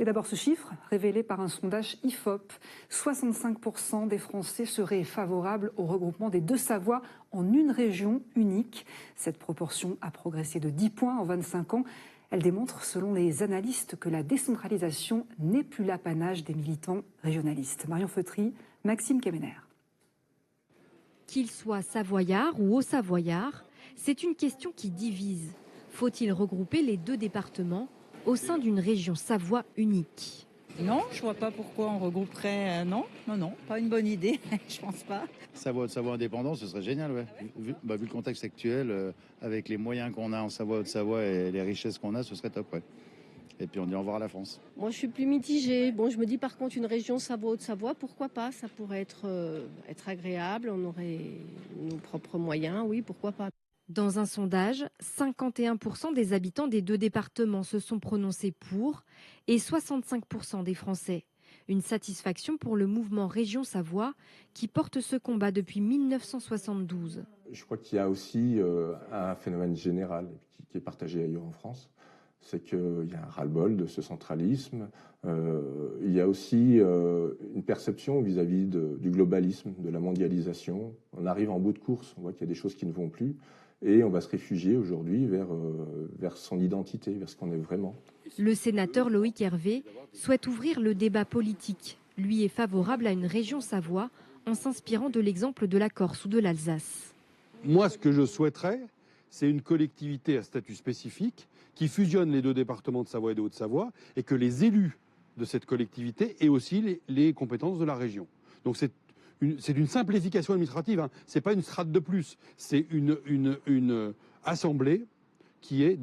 Et d'abord ce chiffre, révélé par un sondage IFOP, 65% des Français seraient favorables au regroupement des deux Savoies en une région unique. Cette proportion a progressé de 10 points en 25 ans. Elle démontre, selon les analystes, que la décentralisation n'est plus l'apanage des militants régionalistes. Marion Feutry, Maxime Kemener. Qu'il soit savoyard ou haut-savoyard, c'est une question qui divise. Faut-il regrouper les deux départements au sein d'une région Savoie unique? Non, je vois pas pourquoi on regrouperait. Non, pas une bonne idée, je pense pas. Savoie indépendant, ce serait génial, ouais. Vu le contexte actuel, avec les moyens qu'on a en Savoie, Haute-Savoie et les richesses qu'on a, ce serait top, ouais. Et puis on dit au revoir à la France. Moi je suis plus mitigée. Bon, je me dis par contre une région Savoie-Haute-Savoie, pourquoi pas? Ça pourrait être agréable, on aurait nos propres moyens, oui, pourquoi pas. Dans un sondage, 51% des habitants des deux départements se sont prononcés pour et 65% des Français. Une satisfaction pour le mouvement Région Savoie qui porte ce combat depuis 1972. Je crois qu'il y a aussi un phénomène général qui est partagé ailleurs en France. C'est qu'il y a un ras-le-bol de ce centralisme. Il y a aussi une perception vis-à-vis du globalisme, de la mondialisation. On arrive en bout de course, on voit qu'il y a des choses qui ne vont plus. Et on va se réfugier aujourd'hui vers son identité, vers ce qu'on est vraiment. Le sénateur Loïc Hervé souhaite ouvrir le débat politique. Lui est favorable à une région Savoie en s'inspirant de l'exemple de la Corse ou de l'Alsace. Moi, ce que je souhaiterais, c'est une collectivité à statut spécifique qui fusionne les deux départements de Savoie et de Haute-Savoie et que les élus de cette collectivité aient aussi les compétences de la région. Donc c'est une simplification administrative, hein. Ce n'est pas une strate de plus, c'est une assemblée qui ait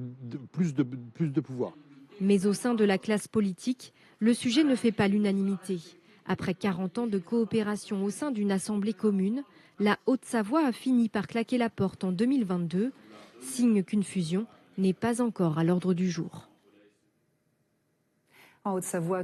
plus de pouvoir. Mais au sein de la classe politique, le sujet ne fait pas l'unanimité. Après 40 ans de coopération au sein d'une assemblée commune, la Haute-Savoie a fini par claquer la porte en 2022, signe qu'une fusion n'est pas encore à l'ordre du jour. En Haute-Savoie,